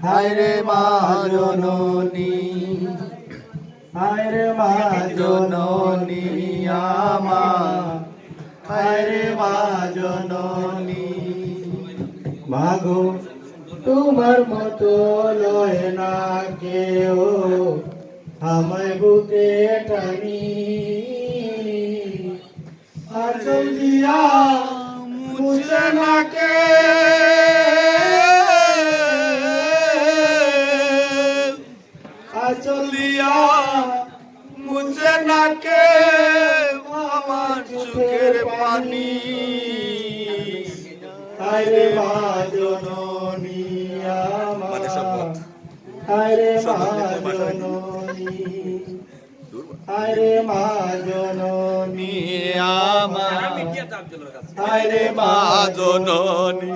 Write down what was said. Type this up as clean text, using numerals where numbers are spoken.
হায় রে মা জননী, হায় রে মা জননী আমার, হায় রে মা জননী। মাগো তোমার মতো লয় না কেউ আমায় বুকে টানি, আঁচল দিয়া মুছে না কে, আঁচল দিয়া মুছে না কে আমার চোখের পানি। হায় রে মা জননী আমার, হায় রে মা জননী, হায় রে মা জননী আমার, হায় রে মা জননী।